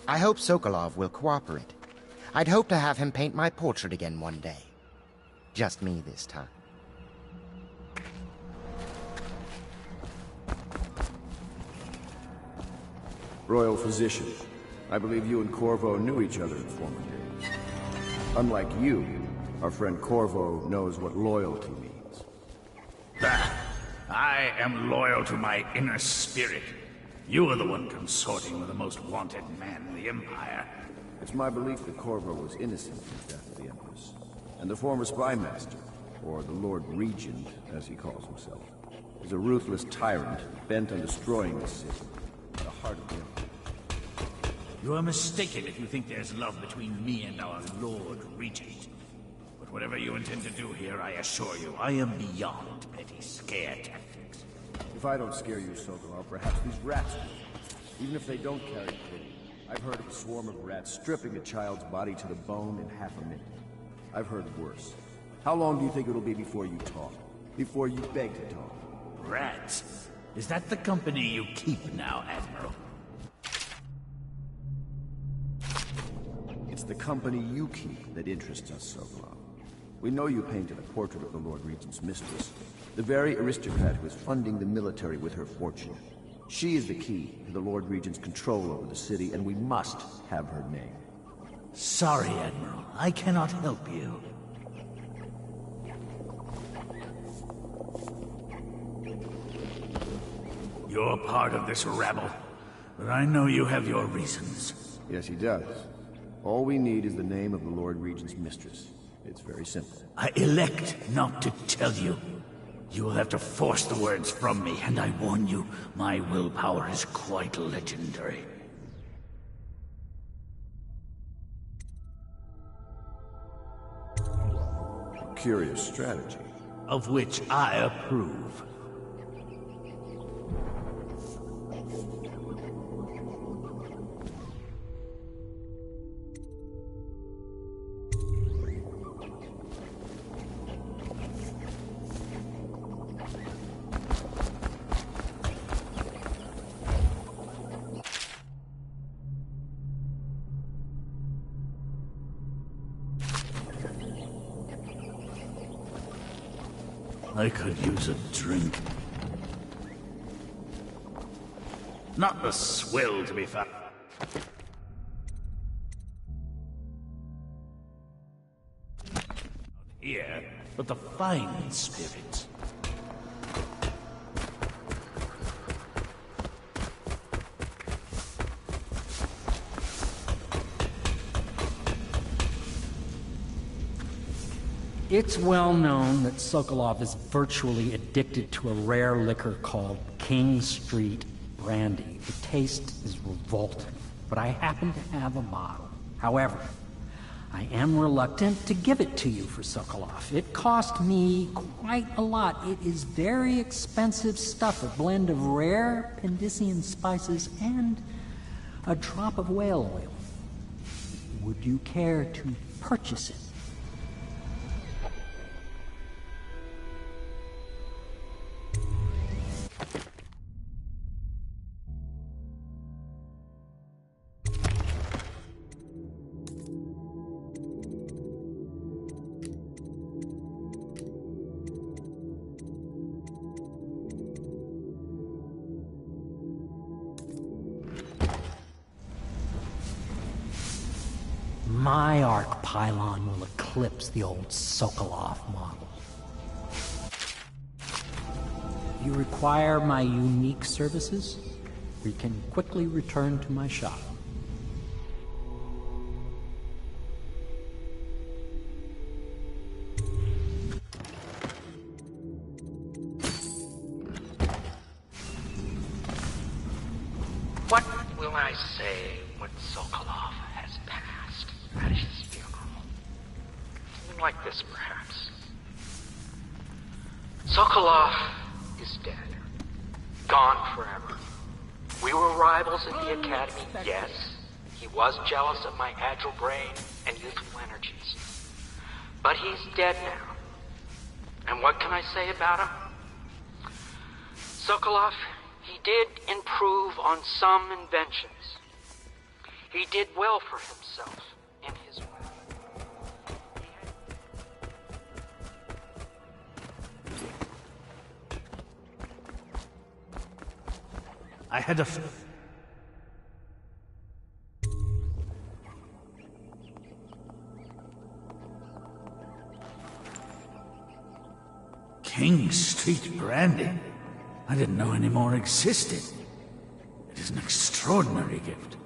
I hope Sokolov will cooperate. I'd hope to have him paint my portrait again one day. Just me this time. Royal Physician, I believe you and Corvo knew each other in former days. Unlike you, our friend Corvo knows what loyalty means. I am loyal to my inner spirit. You are the one consorting with the most wanted man in the Empire. It's my belief that Corvo was innocent in the death of the Empress. And the former spy master, or the Lord Regent, as he calls himself, is a ruthless tyrant bent on destroying the city, the heart of the Empire. You are mistaken if you think there's love between me and our Lord Regent. But whatever you intend to do here, I assure you, I am beyond petty scare tactics. If I don't scare you, Sokolov, perhaps these rats will. Even if they don't carry pity. I've heard of a swarm of rats stripping a child's body to the bone in half a minute. I've heard worse. How long do you think it'll be before you talk? Before you beg to talk? Rats? Is that the company you keep now, Admiral? It's the company you keep that interests us, Sokolov. We know you painted a portrait of the Lord Regent's mistress, the very aristocrat who is funding the military with her fortune. She is the key to the Lord Regent's control over the city, and we must have her name. Sorry, Admiral. I cannot help you. You're part of this rabble, but I know you have your reasons. Yes, he does. All we need is the name of the Lord Regent's mistress. It's very simple. I elect not to tell you. You will have to force the words from me, and I warn you, my willpower is quite legendary. A curious strategy. Of which I approve. I could use a drink. Not the swill to be found here, but the fine spirits. It's well known that Sokolov is virtually addicted to a rare liquor called King Street Brandy. The taste is revolting, but I happen to have a bottle. However, I am reluctant to give it to you for Sokolov. It cost me quite a lot. It is very expensive stuff, a blend of rare Pendician spices and a drop of whale oil. Would you care to purchase it? My arc pylon will eclipse the old Sokolov model. You require my unique services? We can quickly return to my shop. What will I say when Sokolov has passed at his funeral? Something like this, perhaps. Sokolov is dead. Gone forever. We were rivals at the Academy, yes. He was jealous of my agile brain and youthful energies. But he's dead now. And what can I say about him? Sokolov, he did improve on some inventions. He did well for himself, in his way. I had a... King Street brandy? I didn't know any more existed. It is an extraordinary gift.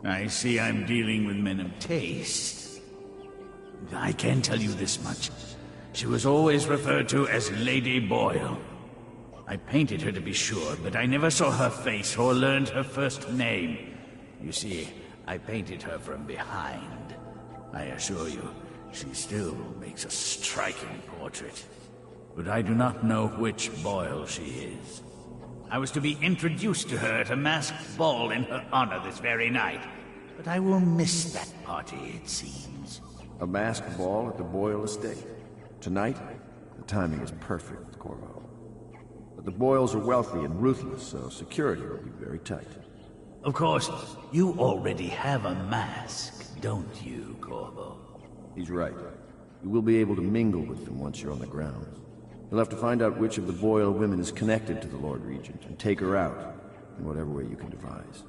I see I'm dealing with men of taste. I can tell you this much. She was always referred to as Lady Boyle. I painted her to be sure, but I never saw her face or learned her first name. You see, I painted her from behind. I assure you, she still makes a striking portrait. But I do not know which Boyle she is. I was to be introduced to her at a masked ball in her honor this very night. But I will miss that party, it seems. A masked ball at the Boyle estate. Tonight? The timing is perfect, Corvo. But the Boyles are wealthy and ruthless, so security will be very tight. Of course, you already have a mask, don't you, Corvo? He's right. You will be able to mingle with them once you're on the grounds. You'll have to find out which of the Boyle women is connected to the Lord Regent and take her out in whatever way you can devise.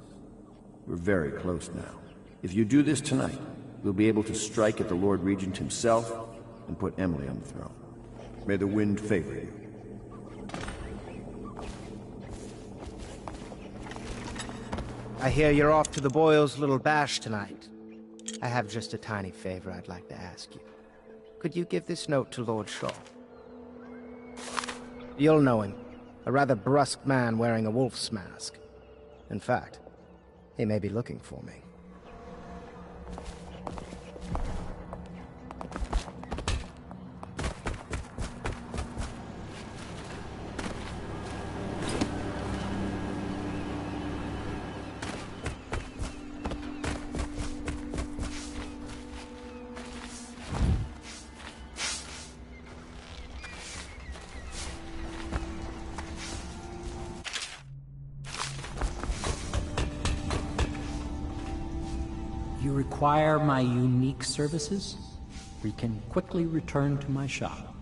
We're very close now. If you do this tonight, we'll be able to strike at the Lord Regent himself and put Emily on the throne. May the wind favor you. I hear you're off to the Boyles' little bash tonight. I have just a tiny favor I'd like to ask you. Could you give this note to Lord Shaw? You'll know him. A rather brusque man wearing a wolf's mask. In fact, he may be looking for me. You require my unique services? We can quickly return to my shop.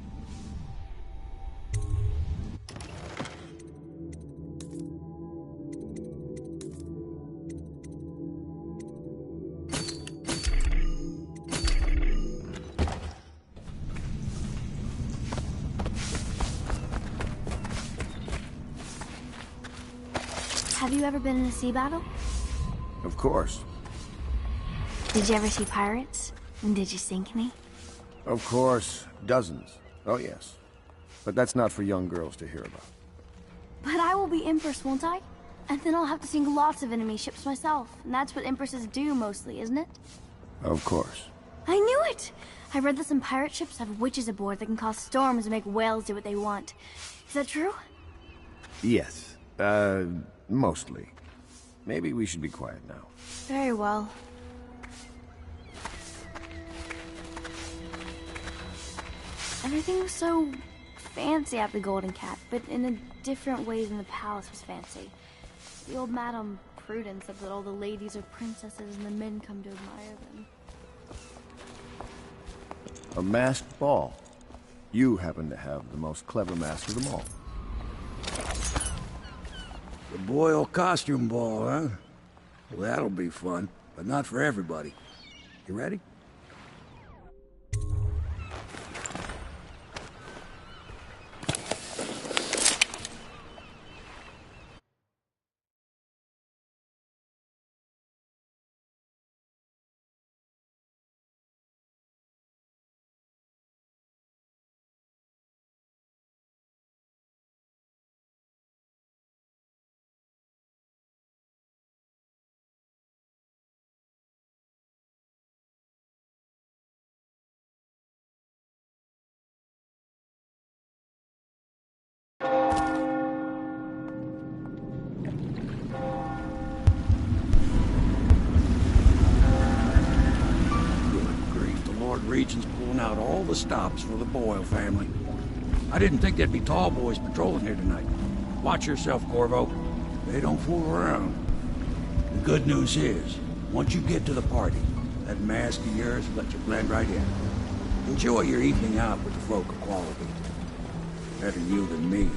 Have you ever been in a sea battle? Of course. Did you ever see pirates? And did you sink any? Of course. Dozens. Oh, yes. But that's not for young girls to hear about. But I will be Empress, won't I? And then I'll have to sink lots of enemy ships myself. And that's what Empresses do mostly, isn't it? Of course. I knew it! I read that some pirate ships have witches aboard that can cause storms and make whales do what they want. Is that true? Yes. Mostly. Maybe we should be quiet now. Very well. Everything was so fancy at the Golden Cat, but in a different way than the palace was fancy. The old Madame Prudence said that all the ladies are princesses and the men come to admire them. A masked ball. You happen to have the most clever mask of them all. The Boyle costume ball, huh? Well, that'll be fun, but not for everybody. You ready? Regent's pulling out all the stops for the Boyle family. I didn't think there'd be tall boys patrolling here tonight. Watch yourself, Corvo. They don't fool around. The good news is, Once you get to the party, that mask of yours will let you blend right in. Enjoy your evening out with the folk of quality. Better you than me.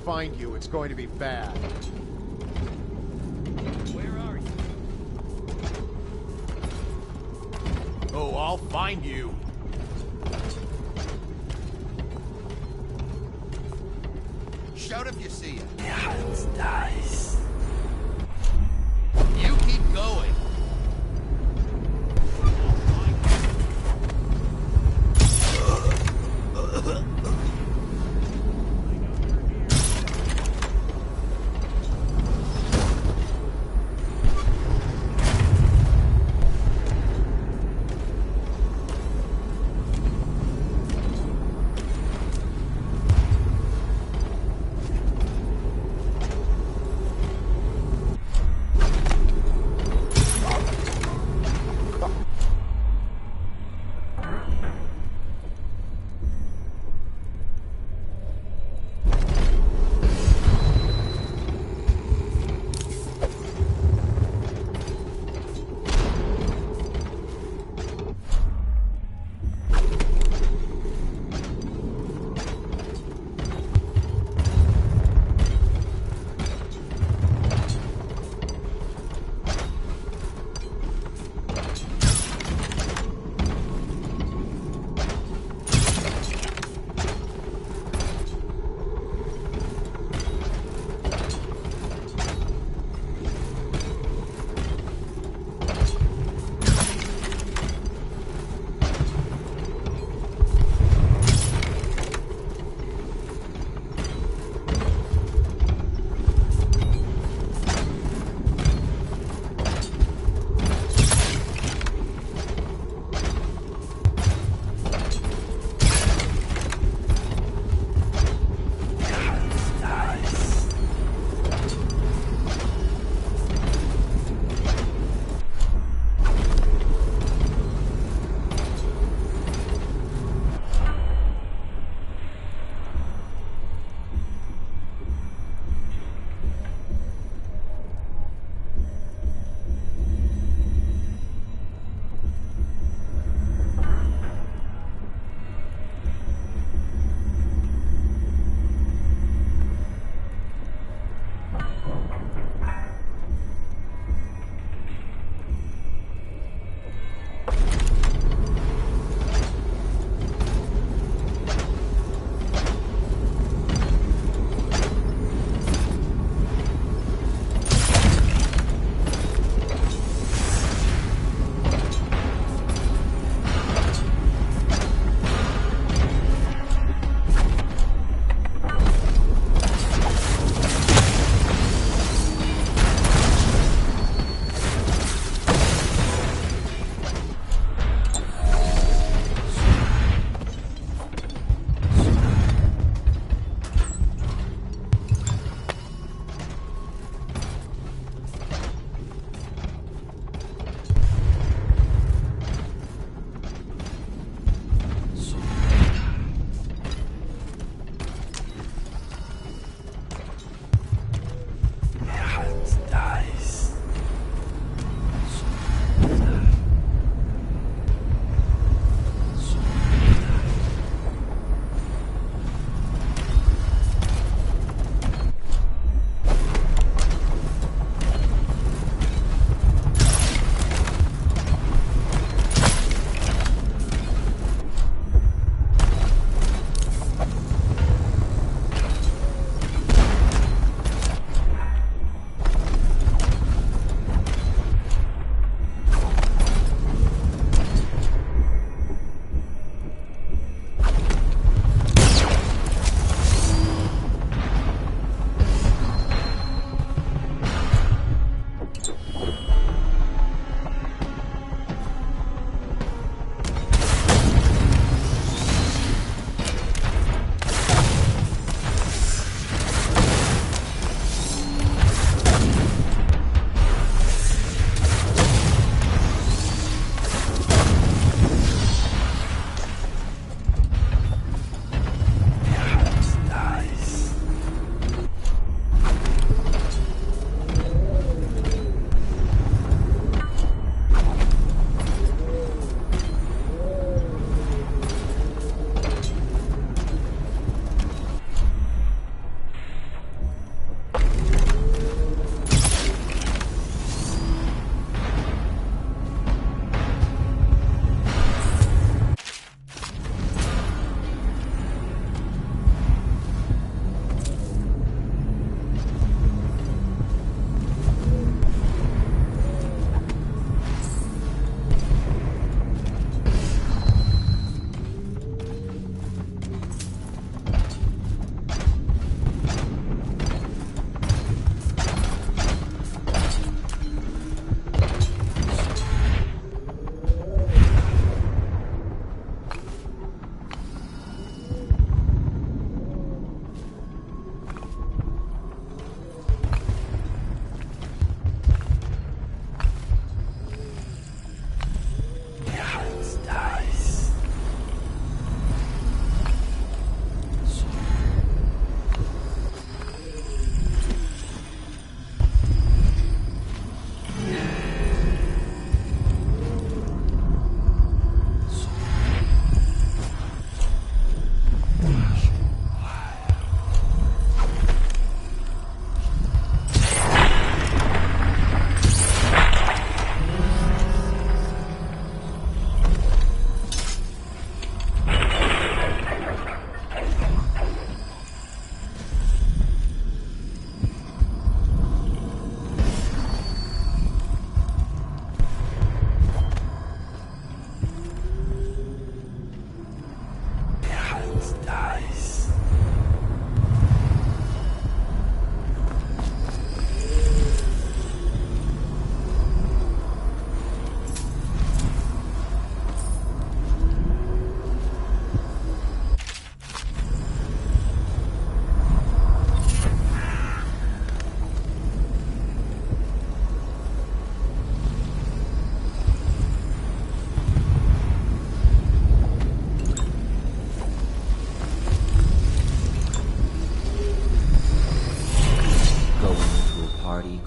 find you, it's going to be bad. Where are you? Oh, I'll find you. Shout if you see it. Der Hals dies. You keep going.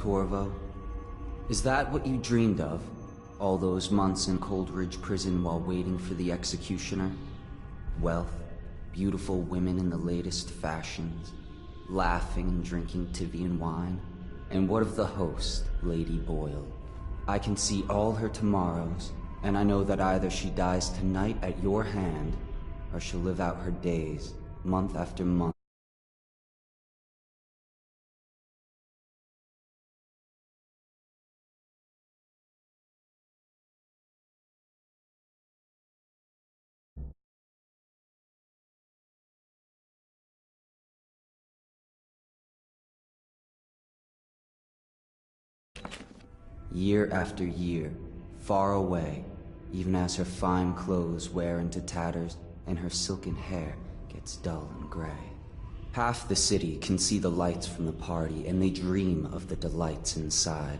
Corvo? Is that what you dreamed of? All those months in Coldridge Prison while waiting for the executioner? Wealth, beautiful women in the latest fashions, laughing and drinking Tivian wine? And what of the host, Lady Boyle? I can see all her tomorrows, and I know that either she dies tonight at your hand, or she'll live out her days, month after month. Year after year, far away, even as her fine clothes wear into tatters and her silken hair gets dull and gray. Half the city can see the lights from the party, and they dream of the delights inside.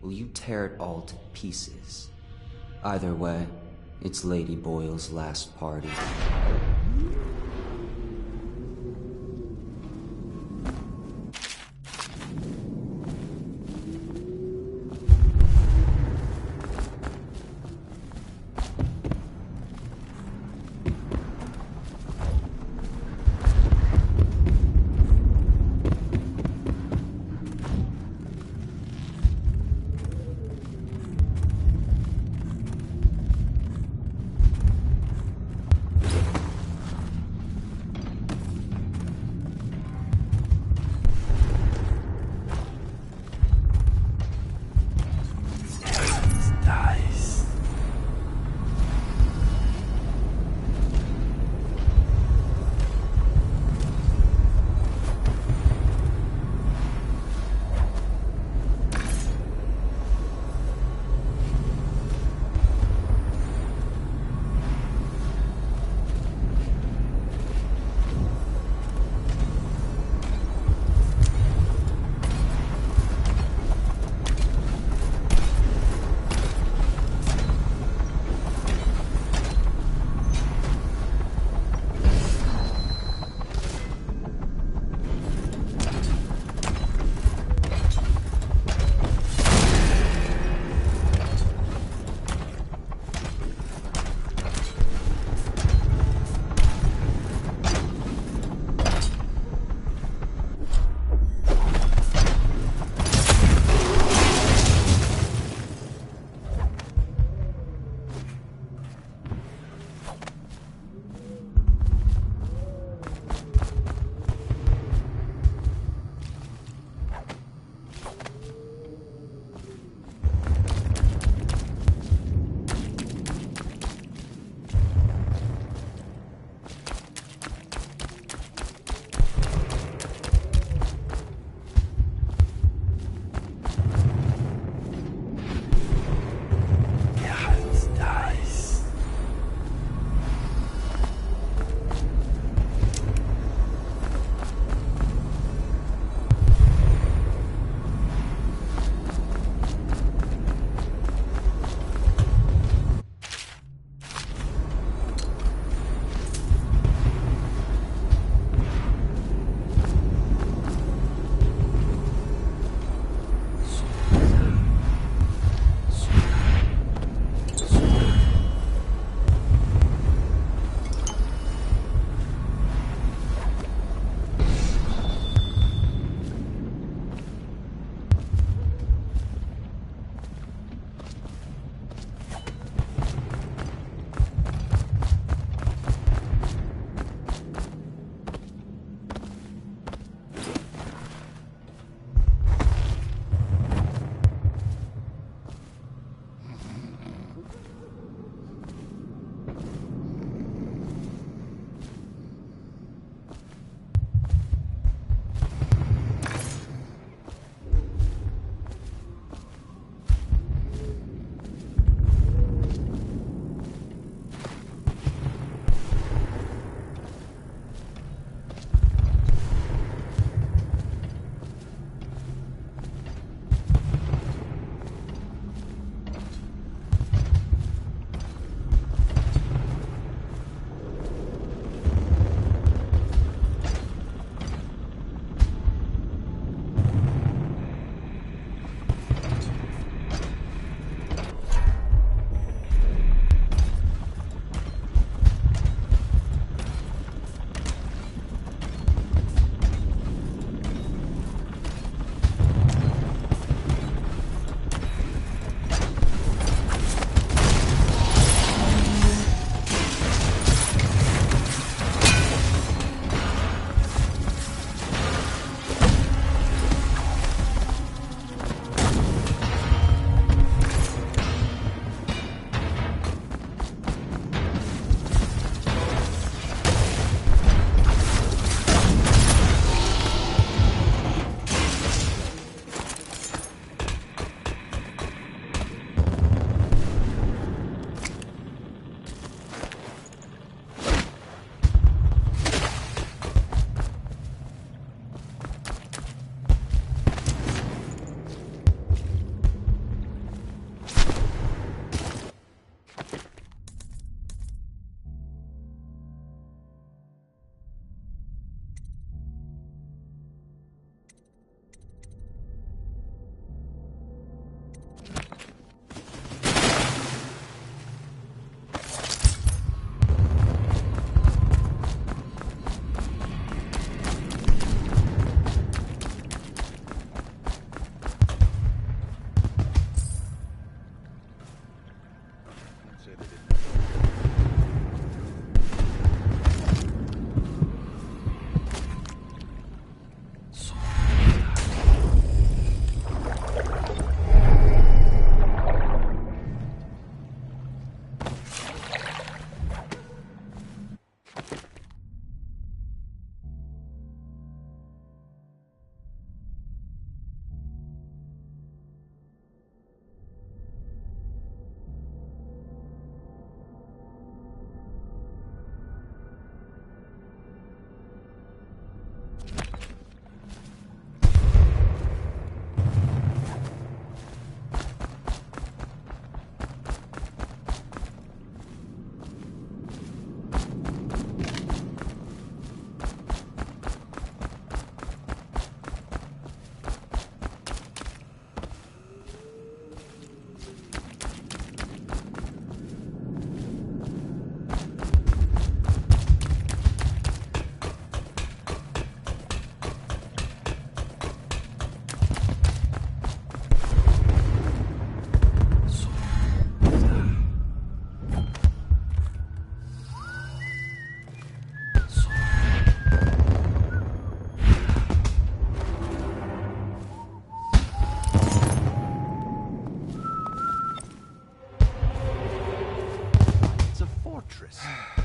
Will you tear it all to pieces? Either way, it's Lady Boyle's last party.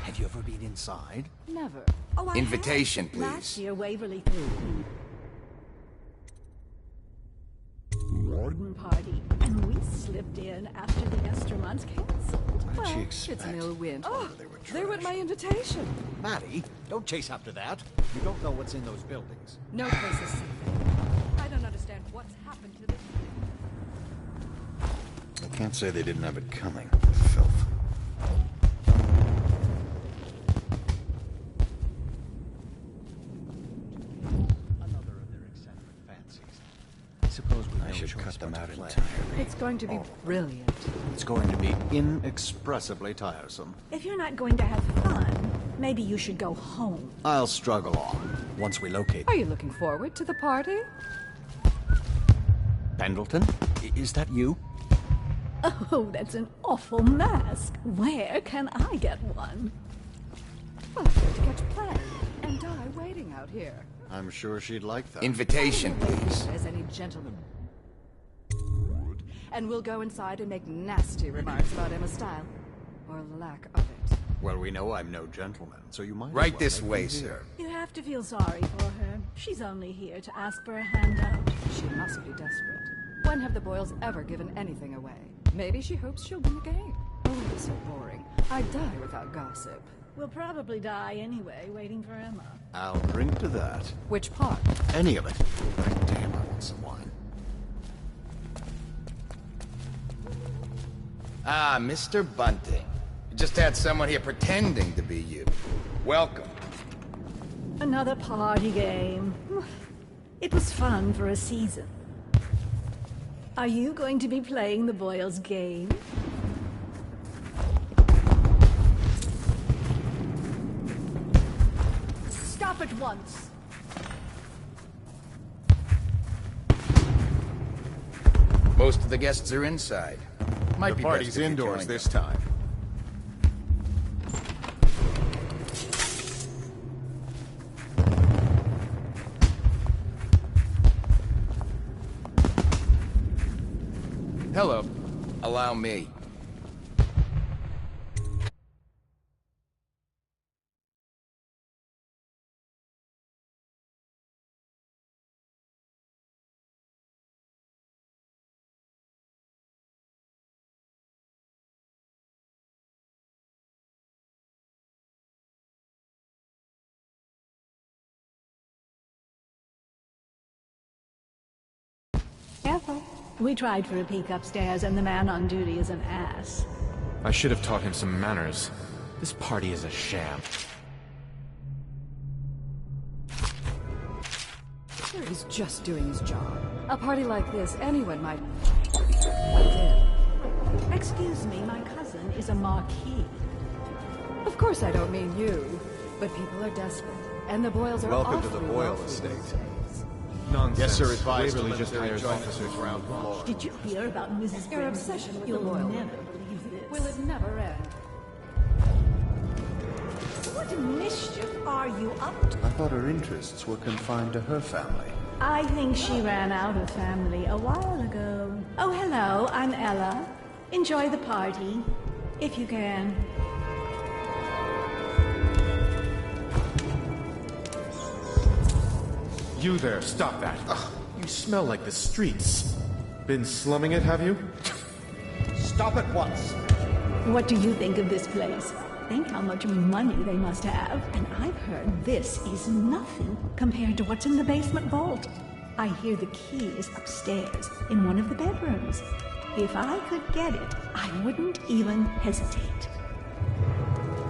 Have you ever been inside? Never. Oh, I Invitation, have. please. Last year, Waverly Warden party, and we slipped in after the extra months canceled. What'd she Well, expect? it's no win. Oh, There went my invitation. Maddie, don't chase after that. You don't know what's in those buildings. No place is safe. I don't understand what's happened to this. I can't say they didn't have it coming. Filth. Another of their eccentric fancies. I suppose we I should choice cut them but out to play. entirely. It's going to be brilliant. It's going to be inexpressibly tiresome. If you're not going to have fun, maybe you should go home. I'll struggle on once we locate Are you looking forward to the party? Pendleton. Is that you? Oh, that's an awful mask. Where can I get one? Well, I'm going to catch a plane and die waiting out here. I'm sure she'd like that. Invitation, please. As any gentleman. And we'll go inside and make nasty remarks about Emma's style. Or lack of it. Well, we know I'm no gentleman, so you might as Right well this make way, me sir. here. You have to feel sorry for her. She's only here to ask for a handout. She must be desperate. When have the Boyles ever given anything away? Maybe she hopes she'll win the game. Oh, it's so boring. I'd die without gossip. We'll probably die anyway, waiting for Emma. I'll drink to that. Which part? Any of it. Damn, I want some wine. Ah, Mr. Bunting. You just had someone here pretending to be you. Welcome. Another party game. It was fun for a season. Are you going to be playing the Boyles game? Stop at once. Most of the guests are inside. Might The be party's best if you indoors join this them. time. Hello. Allow me. Careful. We tried for a peek upstairs, and the man on duty is an ass. I should have taught him some manners. This party is a sham. Sure, he's just doing his job. A party like this, anyone might... Excuse me, my cousin is a marquis. Of course I don't mean you, but people are desperate, and the Boyles are Welcome to the awfully Boyle wealthy estate. these days. Nonsense. Yes, sir. Advised Waverly to just let hires join officers the from ground floor. Did you hear about Mrs. Your Grimsley? obsession with You'll the Boyle. never believe this. Will it never end? are you up to? I thought her interests were confined to her family. I think she ran out of family a while ago. Oh, hello, I'm Ella. Enjoy the party, if you can. You there, stop that. Ugh, you smell like the streets. Been slumming it, have you? Stop at once. What do you think of this place? Think how much money they must have. And I've heard this is nothing compared to what's in the basement vault. I hear the key is upstairs in one of the bedrooms. If I could get it, I wouldn't even hesitate.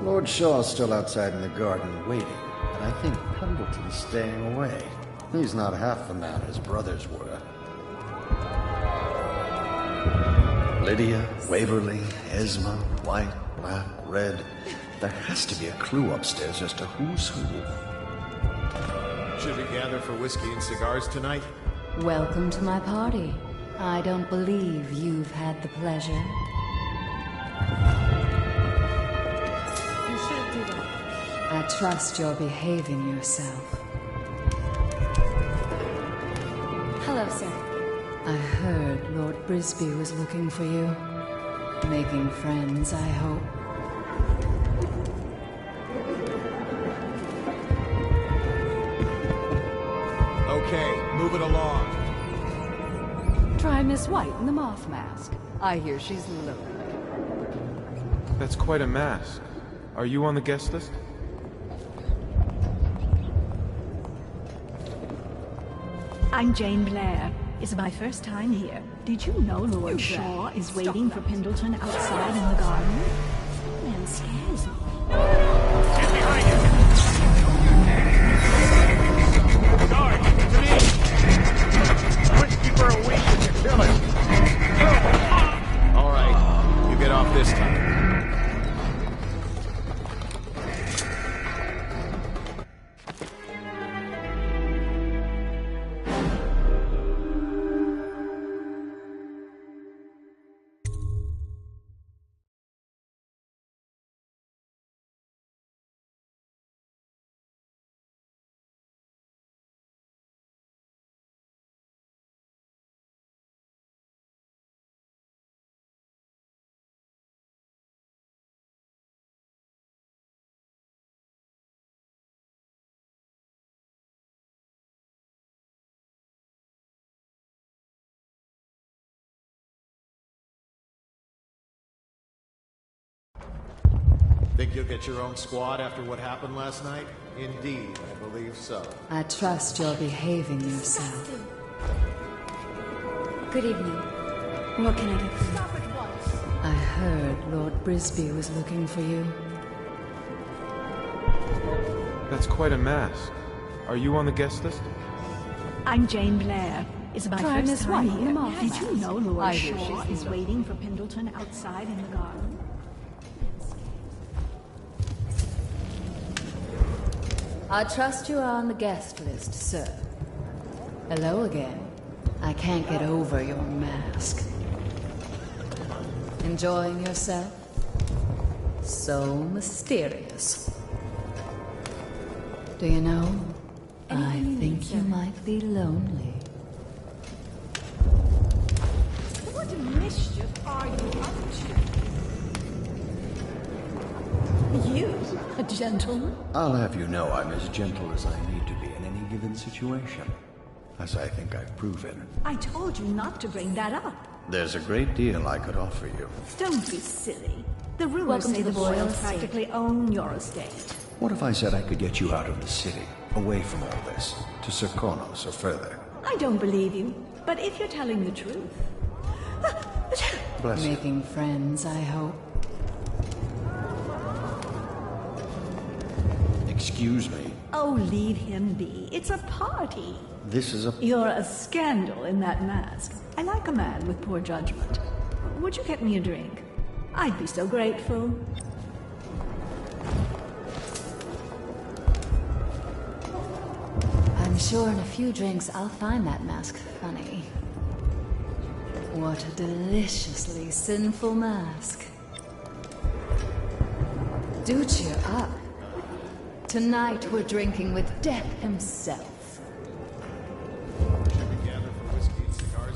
Lord Shaw's still outside in the garden waiting, and I think Pendleton's staying away. He's not half the man his brothers were. Lydia, Waverly, Esma, white, black, red. There has to be a clue upstairs as to who's who. Should we gather for whiskey and cigars tonight? Welcome to my party. I don't believe you've had the pleasure. You shouldn't do that. I trust you're behaving yourself. Hello, sir. I heard Lord Brisby was looking for you. Making friends, I hope. Okay, move it along. Try Miss White in the moth mask. I hear she's lovely. That's quite a mask. Are you on the guest list? I'm Jane Blair. It's my first time here. Did you know Lord Shaw is waiting for Pendleton outside in the garden? That man scares me. Get behind you! Sorry, to me! Whiskey for a week and you kill it! All right, you get off this time. Think you'll get your own squad after what happened last night? Indeed, I believe so. I trust you're behaving yourself. Good evening. What can I do for you? Stop at once. I heard Lord Brisby was looking for you. That's quite a mask. Are you on the guest list? I'm Jane Blair. It's my Try first Miss time White in the here. moth Did you mask. know Lord I hear Shaw she's is lovely. waiting for Pendleton outside in the garden? I trust you are on the guest list, sir. Hello again. I can't get over your mask. Enjoying yourself? So mysterious. Do you know, I think you might be lonely. What mischief are you up to? You, a gentleman? I'll have you know I'm as gentle as I need to be in any given situation. As I think I've proven. I told you not to bring that up. There's a great deal I could offer you. Don't be silly. The rumors Welcome say to the the Boyles Boyles practically own your estate. What if I said I could get you out of the city, away from all this, to Serkonos or further? I don't believe you, but if you're telling the truth... Bless you. Making friends, I hope. Excuse me. Oh, leave him be. It's a party. This is a... You're a scandal in that mask. I like a man with poor judgment. Would you get me a drink? I'd be so grateful. I'm sure in a few drinks I'll find that mask funny. What a deliciously sinful mask. Do cheer up. Tonight we're drinking with Death himself.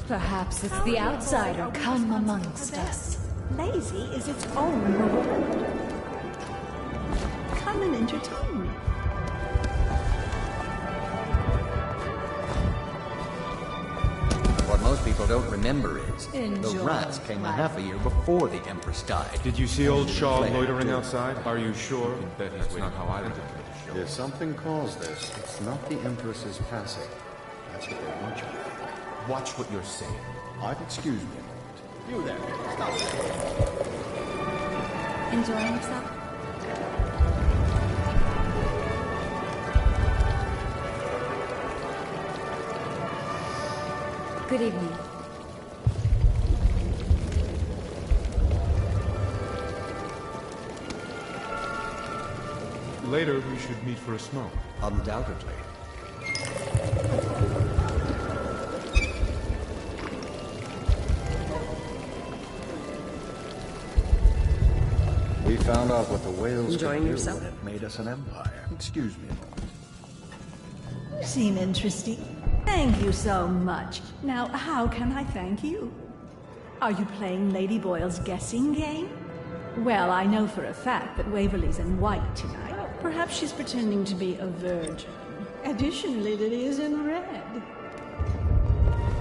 Perhaps it's the outsider come amongst us. Lazy is its own reward. Come and entertain me. What most people don't remember is the Enjoy rats came a half a year before the Empress died. Did you see old Shaw loitering outside? Are you sure? That's not how I look at it. If something caused this, it's not the Empress's passing. That's what they want you to think. Watch what you're saying. I'd excuse me a moment. You there, stop. Enjoying yourself? Good evening. Later, we should meet for a smoke. Undoubtedly. We found out what the whales Enjoying could do yourself? when it made us an empire. Excuse me a moment. You seem interesting. Thank you so much. Now, how can I thank you? Are you playing Lady Boyle's guessing game? Well, I know for a fact that Waverly's in white tonight. Perhaps she's pretending to be a virgin. Additionally, Lily is in red.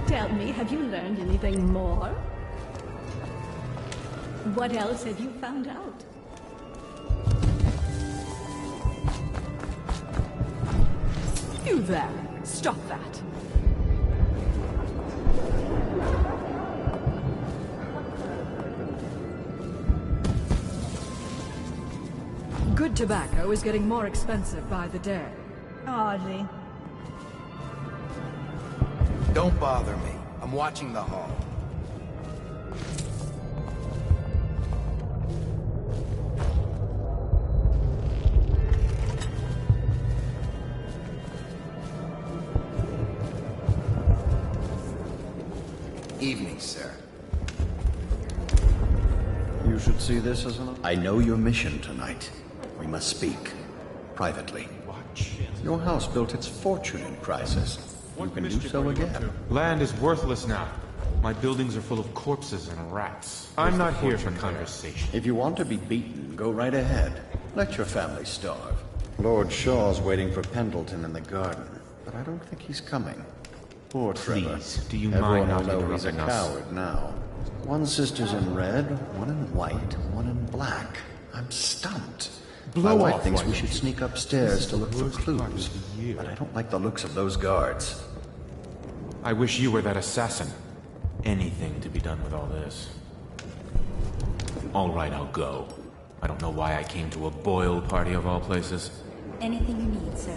Tell me, have you learned anything more? What else have you found out? You there! Stop that! Good tobacco is getting more expensive by the day. Hardly. Don't bother me. I'm watching the hall. Evening, sir. You should see this as an... I know your mission tonight. We must speak. Privately. Your house built its fortune in crisis. You can do so again. Land is worthless now. My buildings are full of corpses and rats. I'm not here for conversation. If you want to be beaten, go right ahead. Let your family starve. Lord Shaw's waiting for Pendleton in the garden, but I don't think he's coming. Poor Trevor. Please, do you Everyone mind will not know he's a interrupting us? coward now. One sister's in red, one in white, one in black. I'm stumped. My Blow wife off, thinks why we don't should you? sneak upstairs to look for Worst part clues, of the year. but I don't like the looks of those guards. I wish you were that assassin. Anything to be done with all this. All right, I'll go. I don't know why I came to a Boyle party of all places. Anything you need, sir.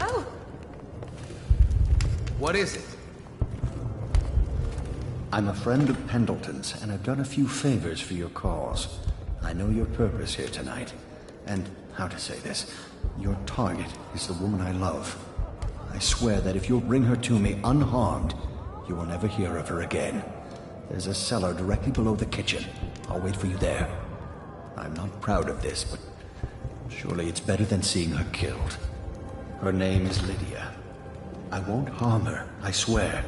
Oh! What is it? I'm a friend of Pendleton's, and I've done a few favors for your cause. I know your purpose here tonight, and how to say this, your target is the woman I love. I swear that if you'll bring her to me unharmed, you will never hear of her again. There's a cellar directly below the kitchen. I'll wait for you there. I'm not proud of this, but surely it's better than seeing her killed. Her name is Lydia. I won't harm her, I swear.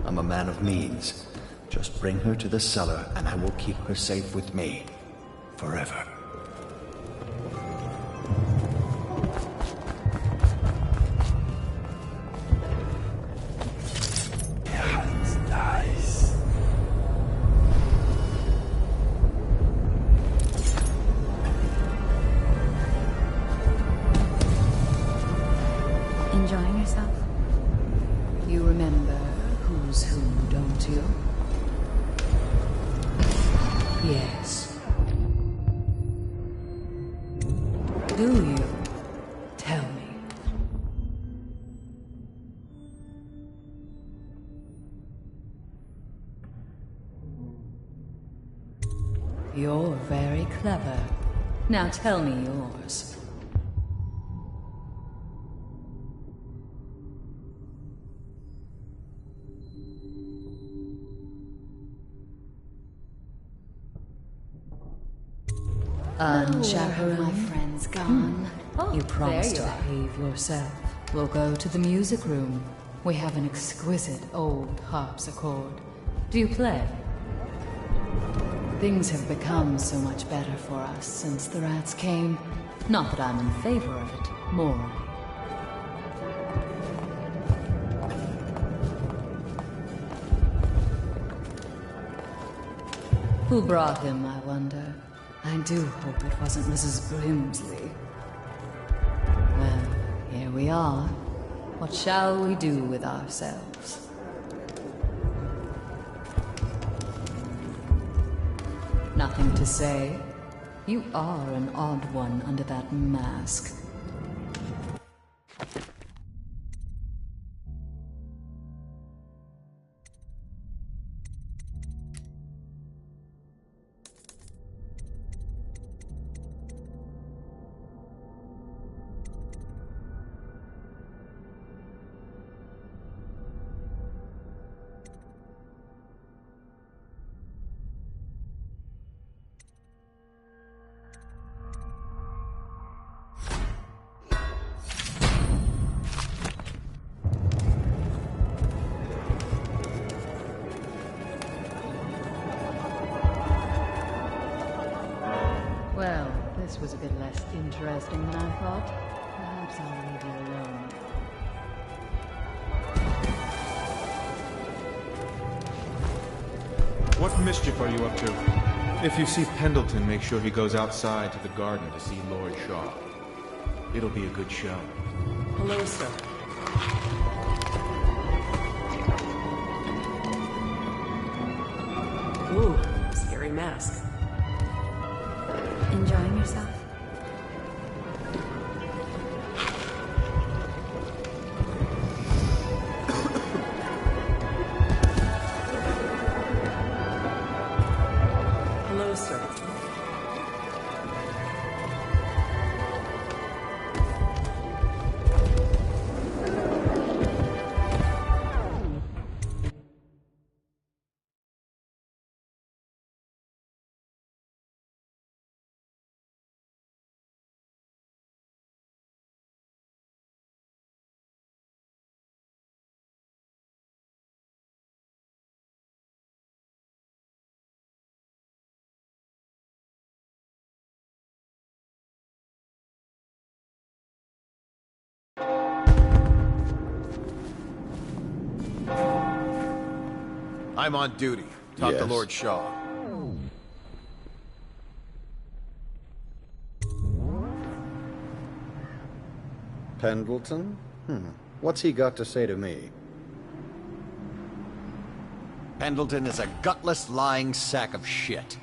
I'm a man of means. Just bring her to the cellar, and I will keep her safe with me. Forever. Nice. Enjoying yourself? You remember who's who, don't you? Yes. Do you? Tell me. You're very clever. Now tell me yours. Unchaperoned, my friend's gone. You promised to there you are. behave yourself. We'll go to the music room. We have an exquisite old harpsichord. Do you play? Things have become so much better for us since the rats came. Not that I'm in favor of it, morally. Who brought him, I wonder? I do hope it wasn't Mrs. Brimsley. Well, here we are. What shall we do with ourselves? Nothing to say. You are an odd one under that mask. Well, this was a bit less interesting than I thought. Perhaps I'll leave you alone. What mischief are you up to? If you see Pendleton, make sure he goes outside to the garden to see Lord Shaw. It'll be a good show. Hello, sir. Ooh, scary mask. Enjoying yourself? Hello, sir. I'm on duty. Talk to Yes. Lord Shaw. Pendleton? What's he got to say to me? Pendleton is a gutless, lying sack of shit.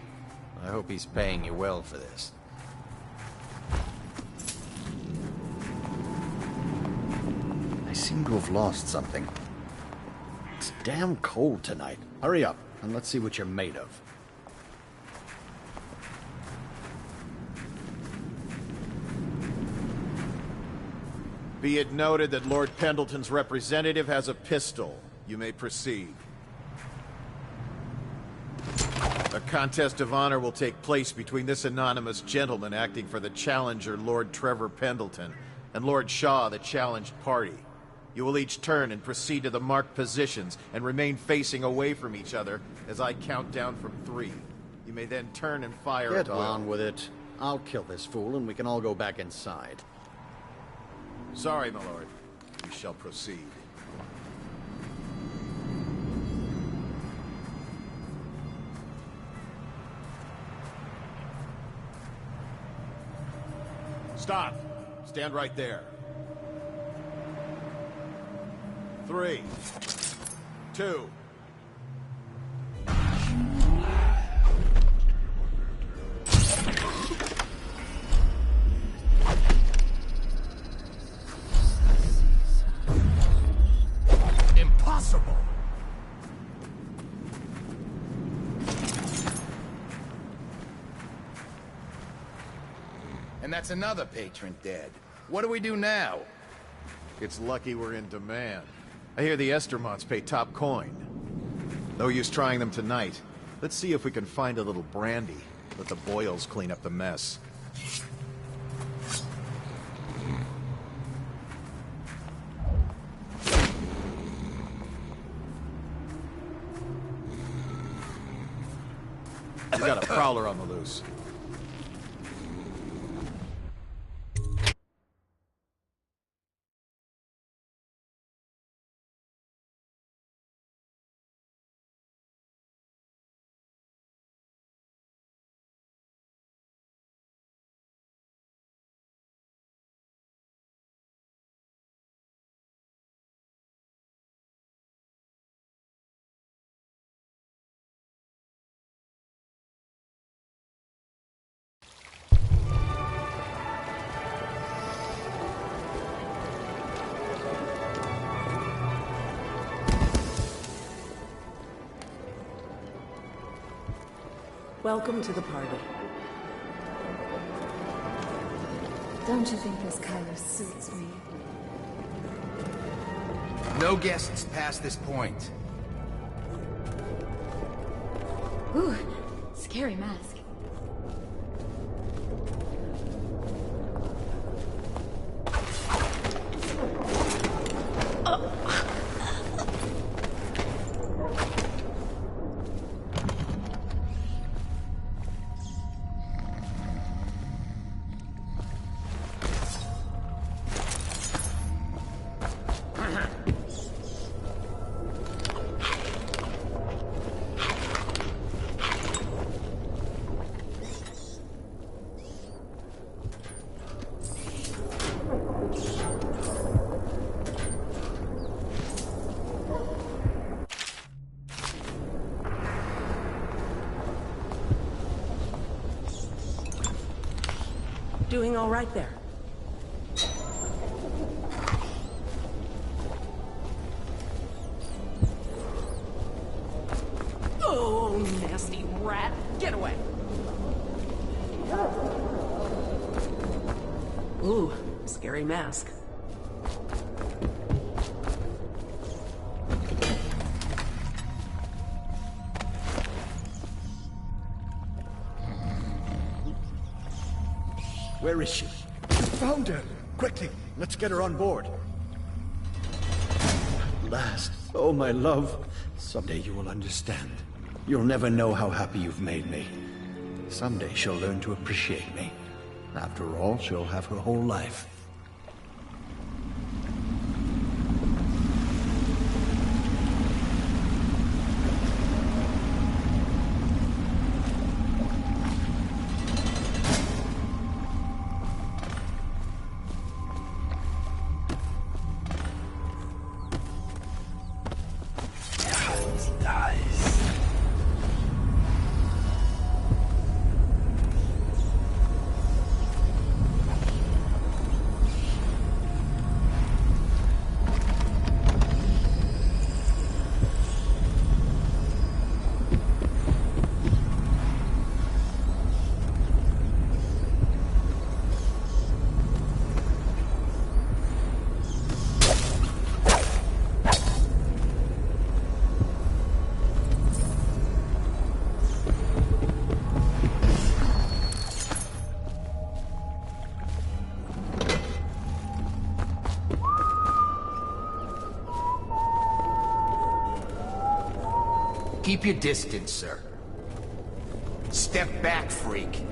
I hope he's paying you well for this. I seem to have lost something. It's damn cold tonight. Hurry up, and let's see what you're made of. Be it noted that Lord Pendleton's representative has a pistol. You may proceed. A contest of honor will take place between this anonymous gentleman acting for the challenger, Lord Trevor Pendleton, and Lord Shaw, the challenged party. You will each turn and proceed to the marked positions and remain facing away from each other as I count down from 3. You may then turn and fire Get at will. on with it. I'll kill this fool and we can all go back inside. Sorry, my lord. We shall proceed. Stop! Stand right there. 3, 2. Impossible! And that's another patron dead. What do we do now? It's lucky we're in demand. I hear the Estermonts pay top coin. No use trying them tonight. Let's see if we can find a little brandy. Let the Boyles clean up the mess. We got a prowler on the loose. Welcome to the party. Don't you think this color suits me? No guests past this point. Ooh, scary mask. Doing all right there. Oh, nasty rat. Get away. Ooh, scary mask. Where is she? Found her! Quickly, let's get her on board. Last, oh my love, someday you will understand. You'll never know how happy you've made me. Someday she'll learn to appreciate me. After all, she'll have her whole life. Keep your distance, sir. Step back, freak.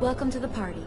Welcome to the party.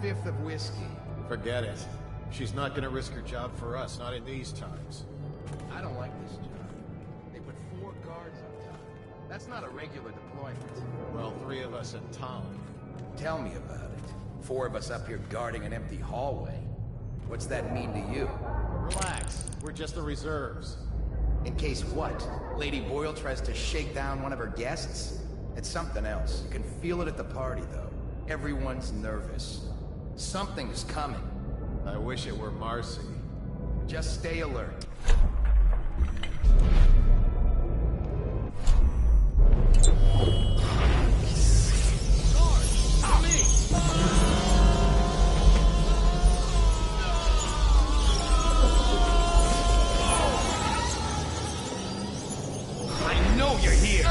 fifth of whiskey. Forget it. She's not gonna risk her job for us, not in these times. I don't like this job. They put 4 guards on top. That's not a regular deployment. Well, 3 of us and Tom. Tell me about it. 4 of us up here guarding an empty hallway. What's that mean to you? Relax. We're just the reserves. In case what? Lady Boyle tries to shake down one of her guests? It's something else. You can feel it at the party, though. Everyone's nervous. Something's coming. I wish it were Marcy. Just stay alert. I know you're here!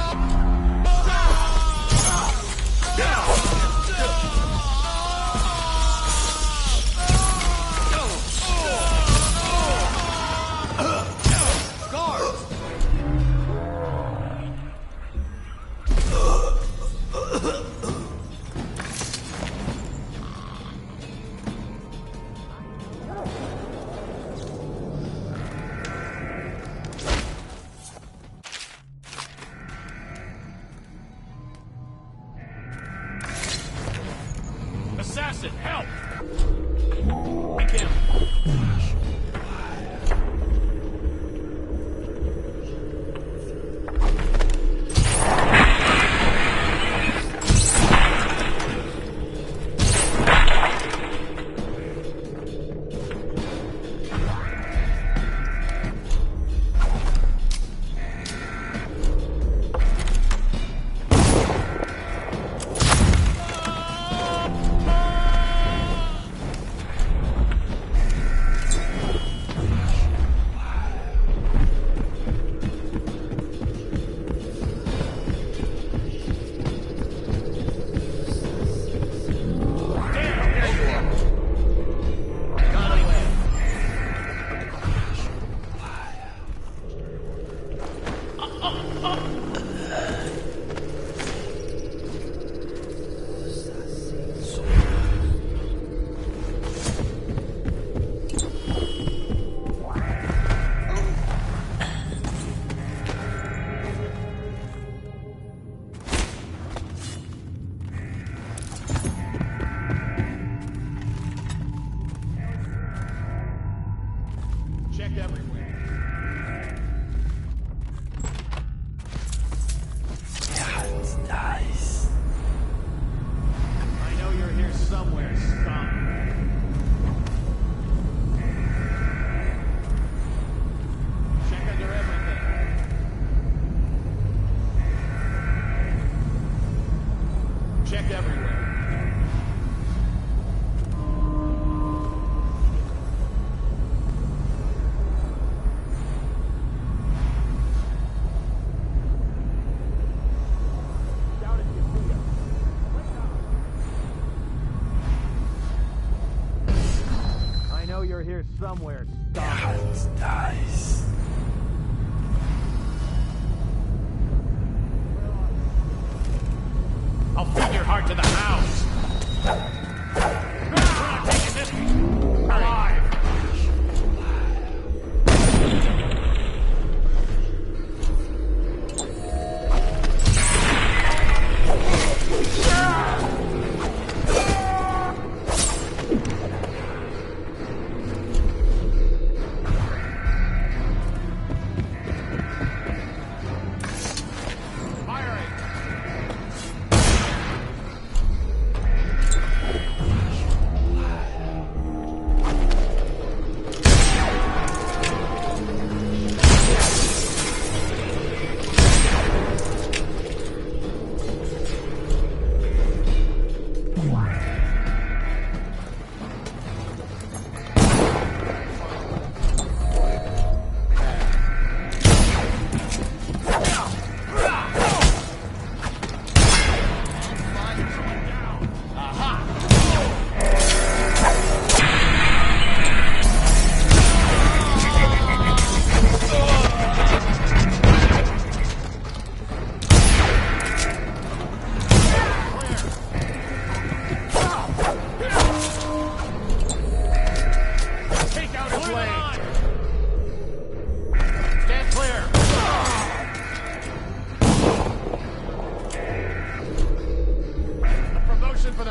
Assassin, help! Take him! Check everywhere. That's nice. I know you're here somewhere, scum. Check under everything. Check everywhere. I know you're here somewhere, stop. That's nice. I'll feed your heart to the hounds! We're not taking this alive!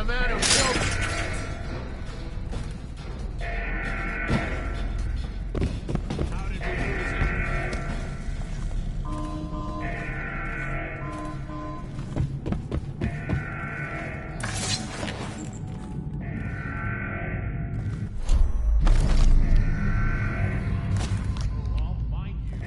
the man who killed me. How did we lose him? I'll find you.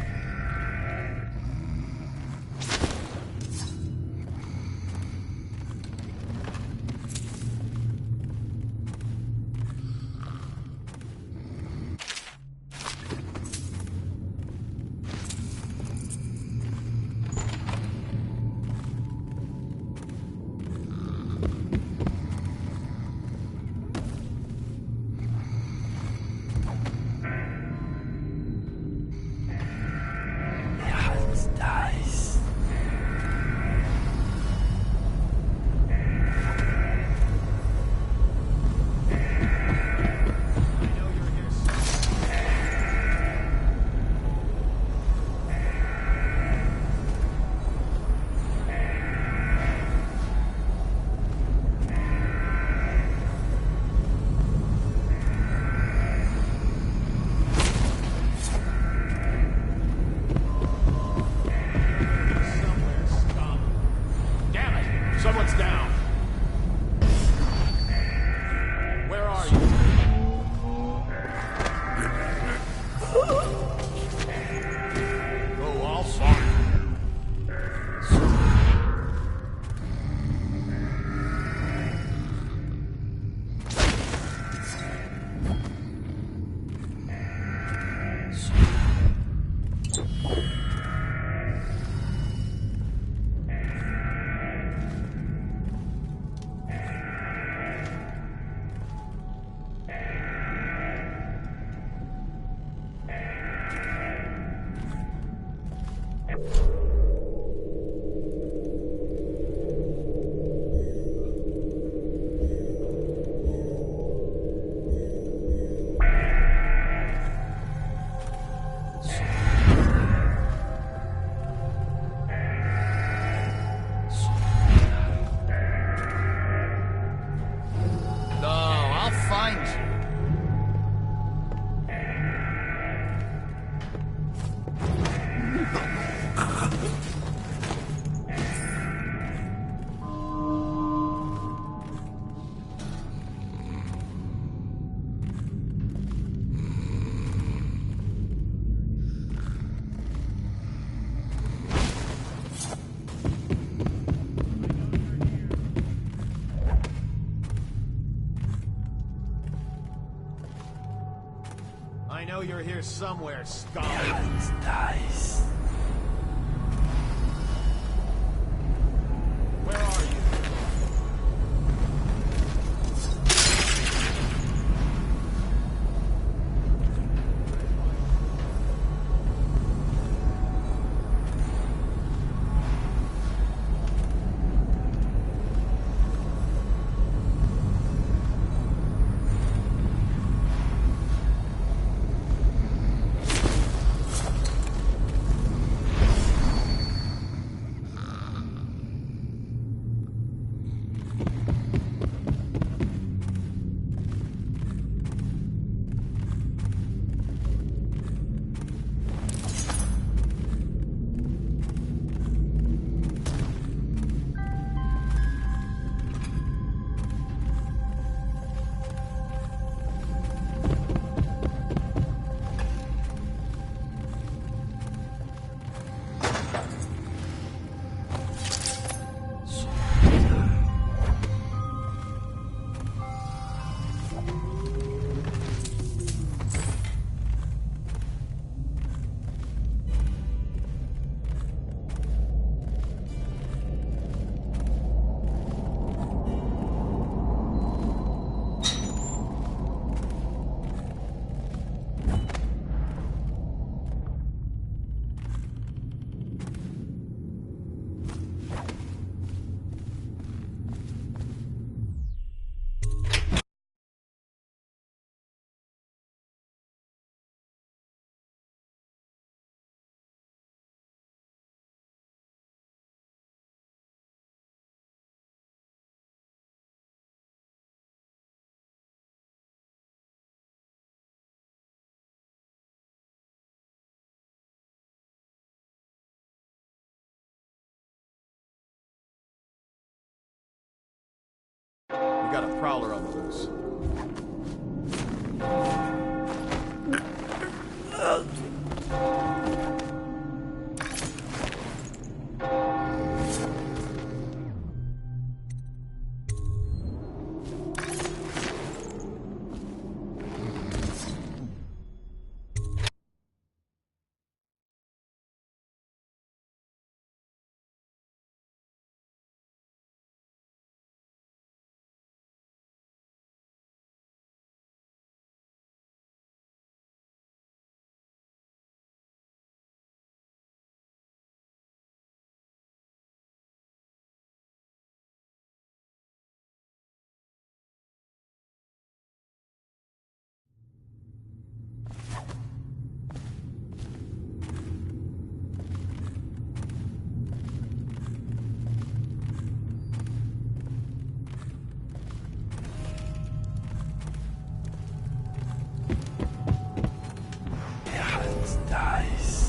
Mir hat's dice. Damn it! Someone's down. Where are you? Oh, I'll find No, I'll find you. I know you're here somewhere, Mir scholar. hat's dice. Where are you? got a prowler on the loose. Dice.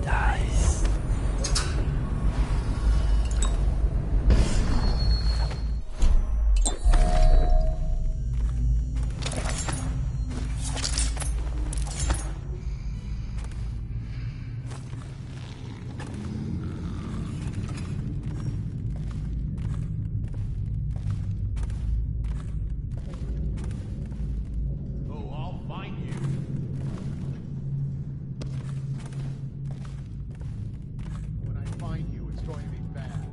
Dice. Oh, I'll find you. When I find you, it's going to be bad.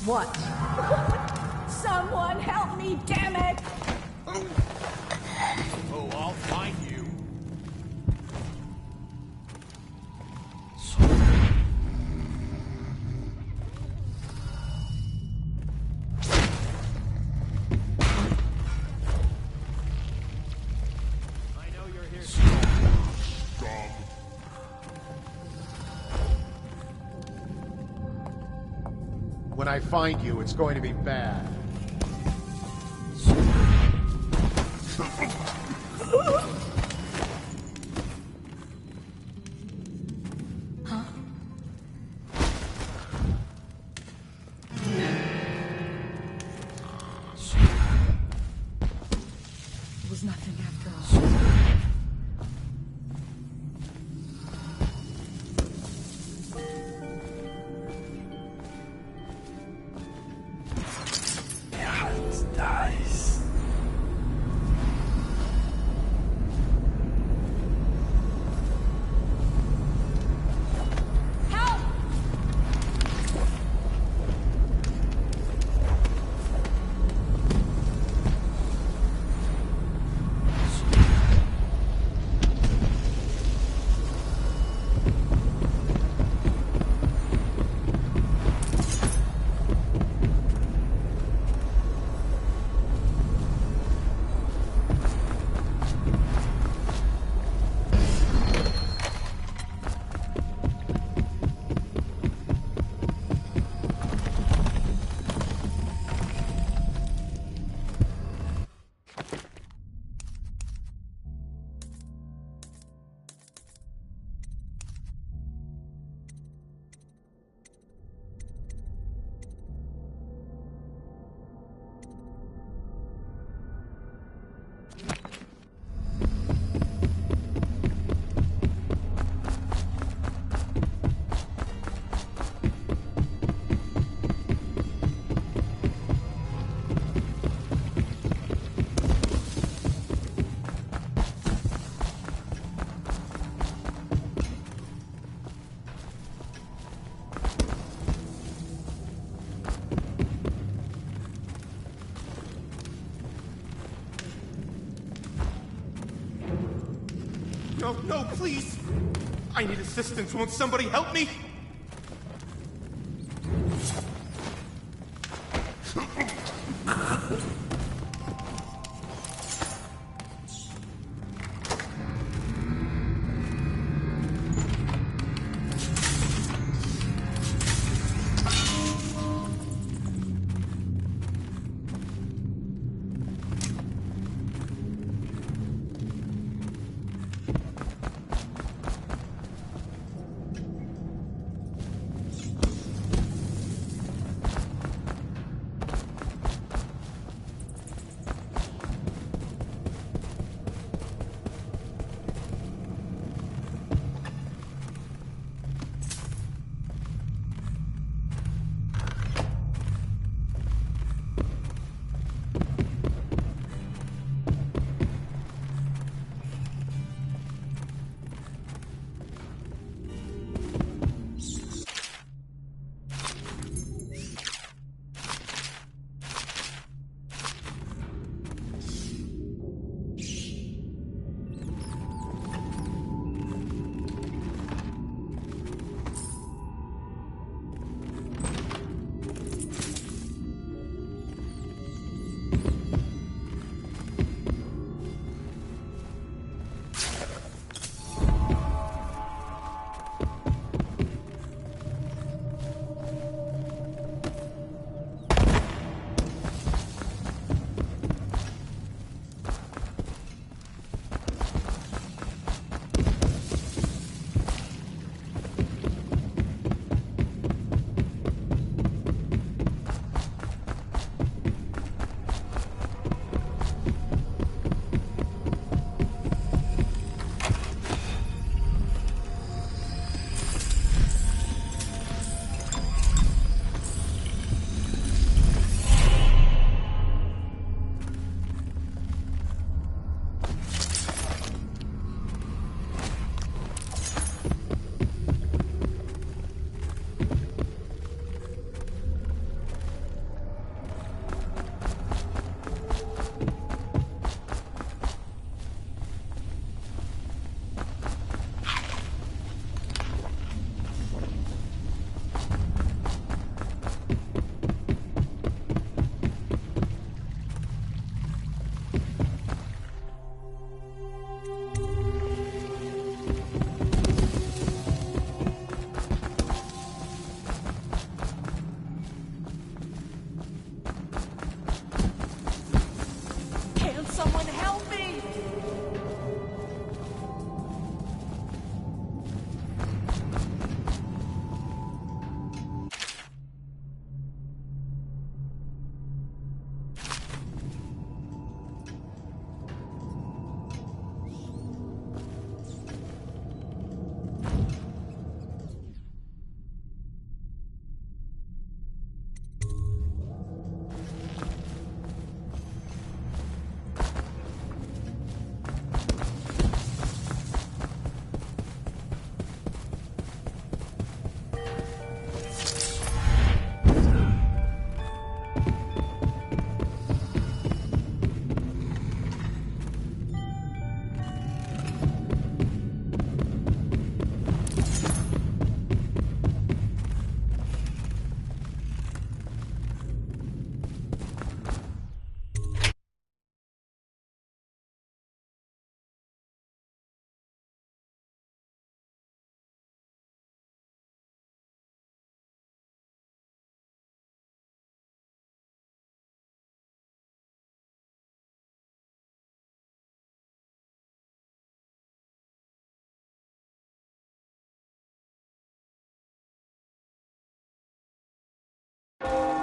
What? Someone help me, damn it! Oh, I'll find you. I know you're here. When I find you, it's going to be bad. Huh? It was nothing after all. No, no, please! I need assistance. Won't somebody help me?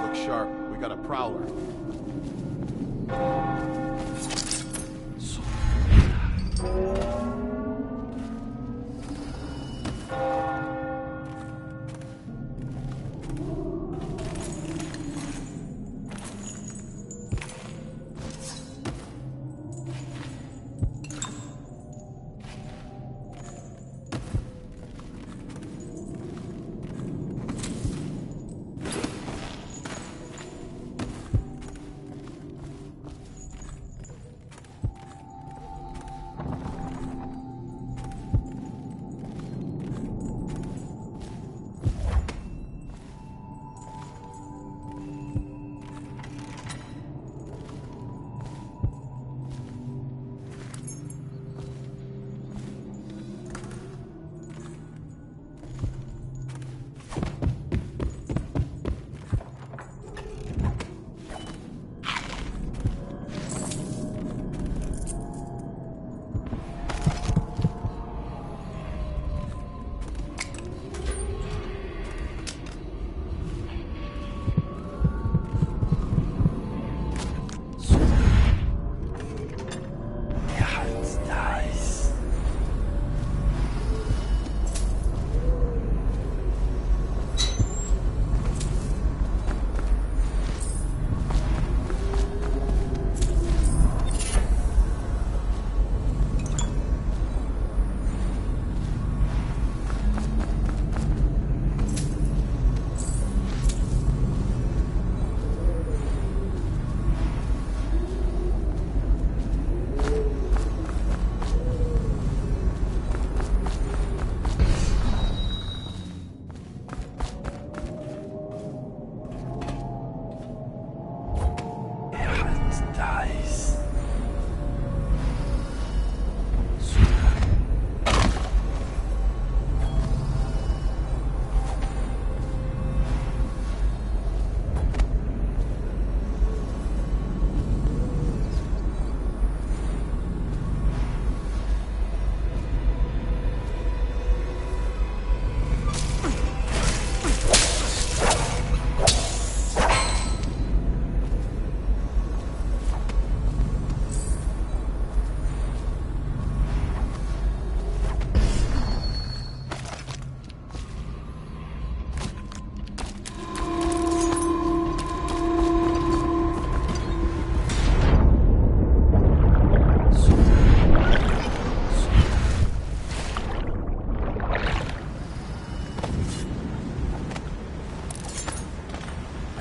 Look sharp. We got a prowler.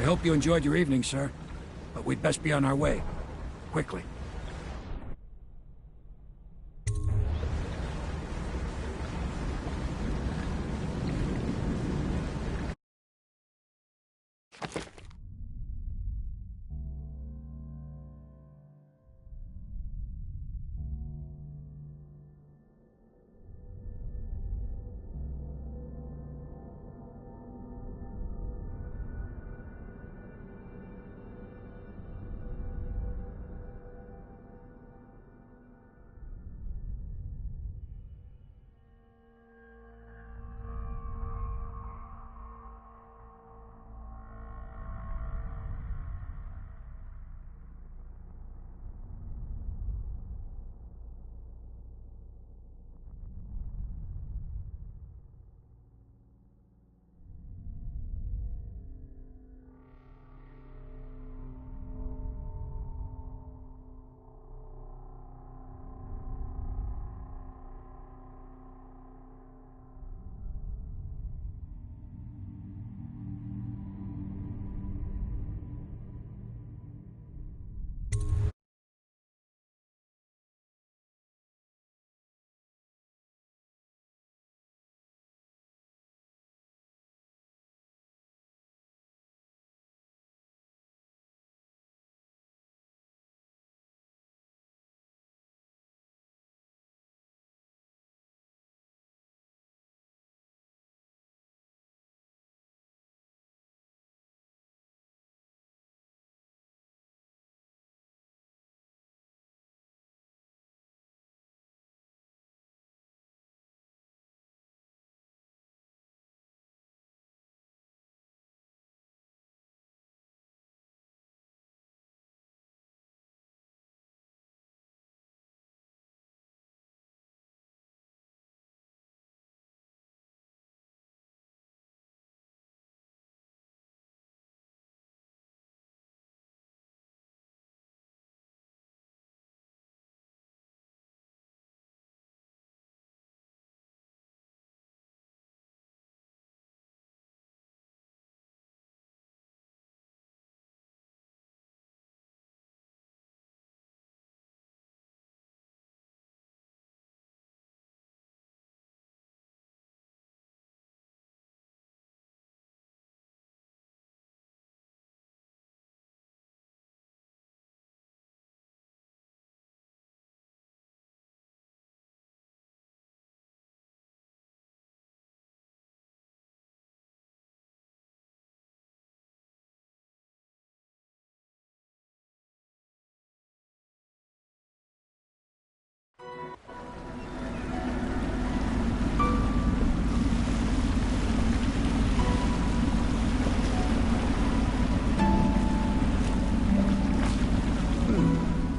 hope you enjoyed your evening, sir. But we'd best be on our way. Quickly.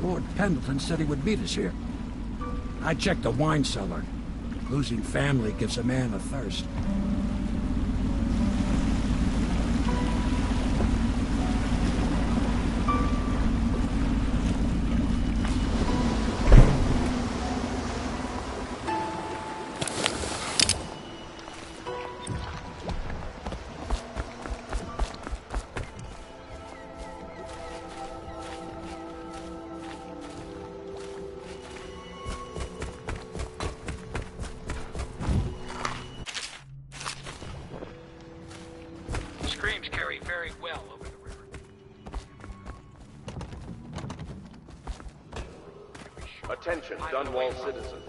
Lord Pendleton said he would meet us here. I checked the wine cellar. Losing family gives a man a thirst. Streams carry very well over the river. Attention, Dunwall citizens.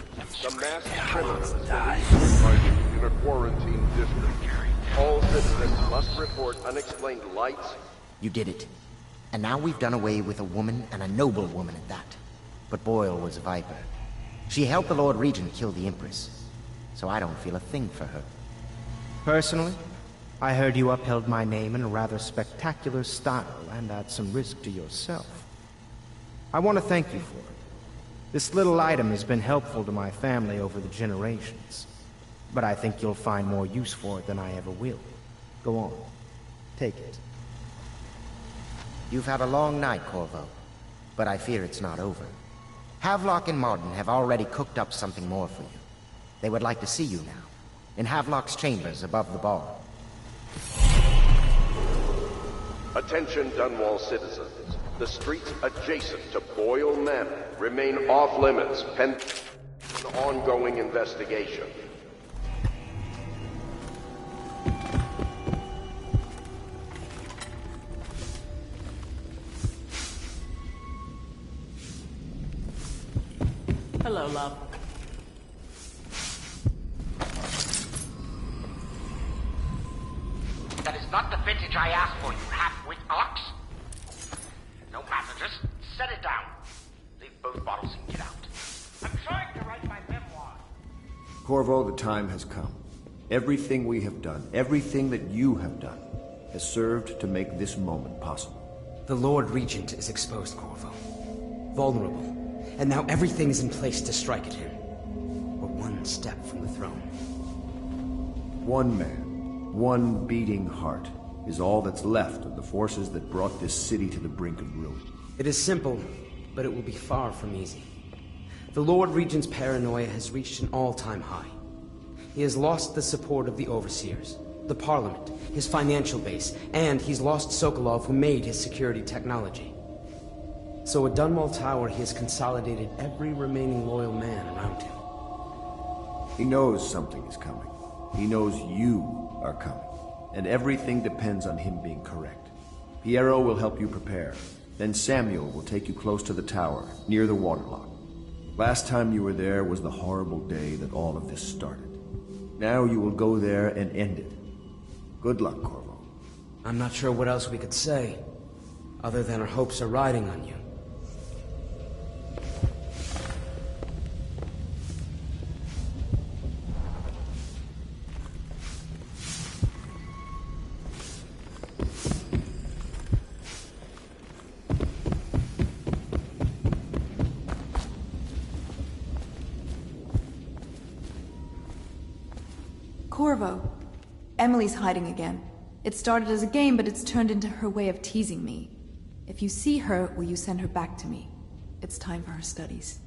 The masked criminal is believed in a quarantine district. All citizens must report unexplained lights. You did it. And now we've done away with a woman, and a noble woman at that. But Boyle was a viper. She helped the Lord Regent kill the Empress. So I don't feel a thing for her. Personally, I heard you upheld my name in a rather spectacular style and at some risk to yourself. I want to thank you for it. This little item has been helpful to my family over the generations, but I think you'll find more use for it than I ever will. Go on. Take it. You've had a long night, Corvo, but I fear it's not over. Havelock and Martin have already cooked up something more for you. They would like to see you now, in Havelock's chambers above the bar. Attention Dunwall citizens. The streets adjacent to Boyle Manor remain off limits pending an ongoing investigation. Hello, love. That is not the vintage I asked for, you half-wit ox. No matter, just set it down. Leave both bottles and get out. I'm trying to write my memoir. Corvo, the time has come. Everything we have done, everything that you have done, has served to make this moment possible. The Lord Regent is exposed, Corvo. Vulnerable. And now everything is in place to strike at him. We're one step from the throne. One man, one beating heart, is all that's left of the forces that brought this city to the brink of ruin. It is simple, but it will be far from easy. The Lord Regent's paranoia has reached an all-time high. He has lost the support of the Overseers, the Parliament, his financial base, and he's lost Sokolov, who made his security technology. So at Dunwall Tower, he has consolidated every remaining loyal man around him. He knows something is coming. He knows you are coming. And everything depends on him being correct. Piero will help you prepare. Then Samuel will take you close to the tower, near the waterlock. Last time you were there was the horrible day that all of this started. Now you will go there and end it. Good luck, Corvo. I'm not sure what else we could say, other than our hopes are riding on you. Corvo. Emily's hiding again. It started as a game, but it's turned into her way of teasing me. If you see her, will you send her back to me? It's time for her studies.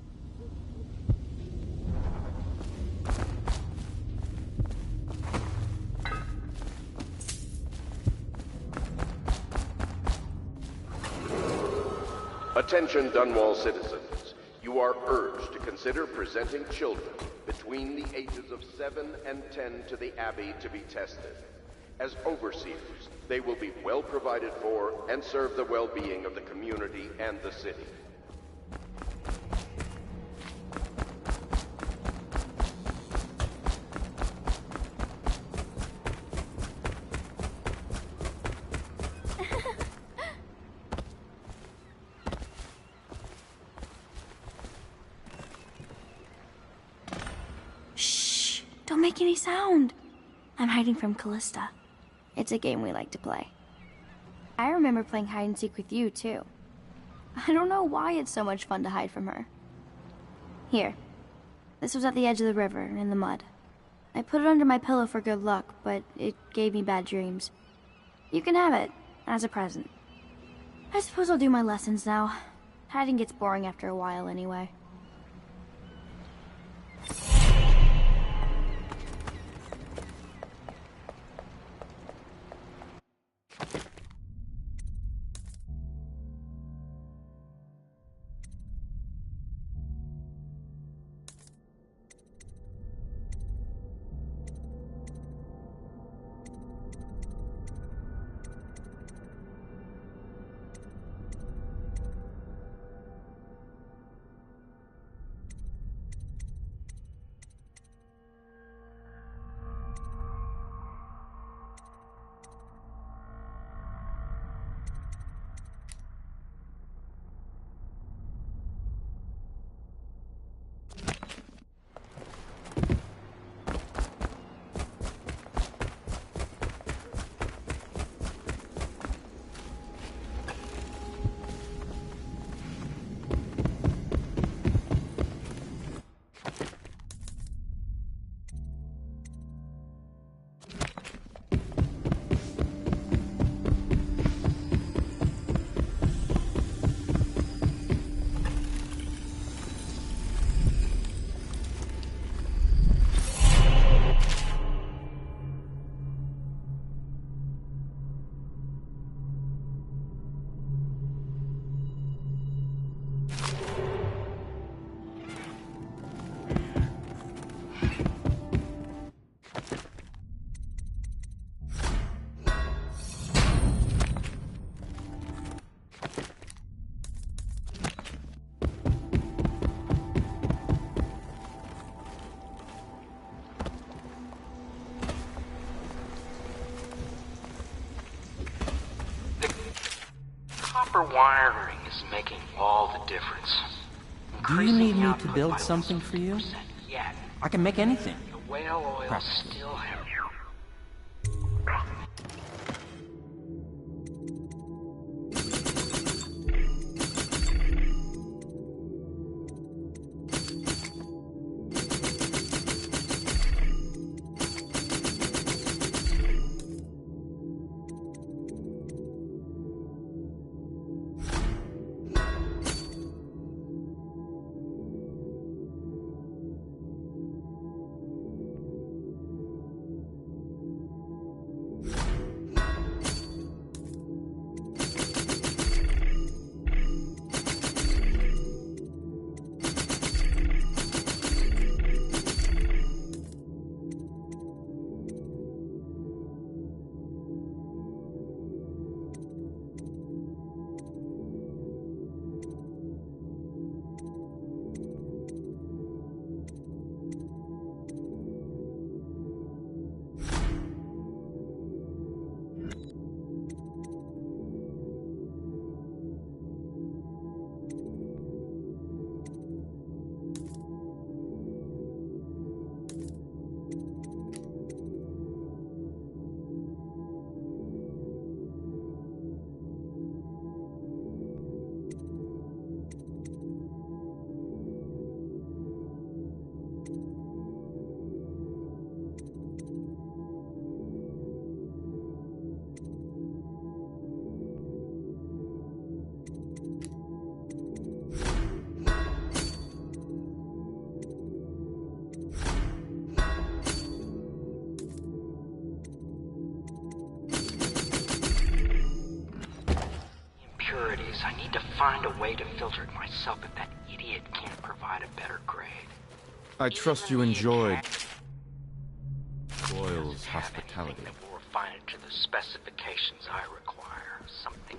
Attention Dunwall citizens. You are urged to consider presenting children between the ages of 7 and 10 to the Abbey to be tested. As overseers, they will be well provided for and serve the well-being of the community and the city. Don't make any sound. I'm hiding from Callista. It's a game we like to play. I remember playing hide and seek with you, too. I don't know why it's so much fun to hide from her. Here. This was at the edge of the river, in the mud. I put it under my pillow for good luck, but it gave me bad dreams. You can have it, as a present. I suppose I'll do my lessons now. Hiding gets boring after a while, anyway. Proper wiring is making all the difference. Do you need me to build something for you? Yet, I can make anything. the whale oil Practically. still has. I need to find a way to filter it myself if that idiot can't provide a better grade. I trust you enjoyed Boyle's hospitality. That will refine it to the specifications I require. Something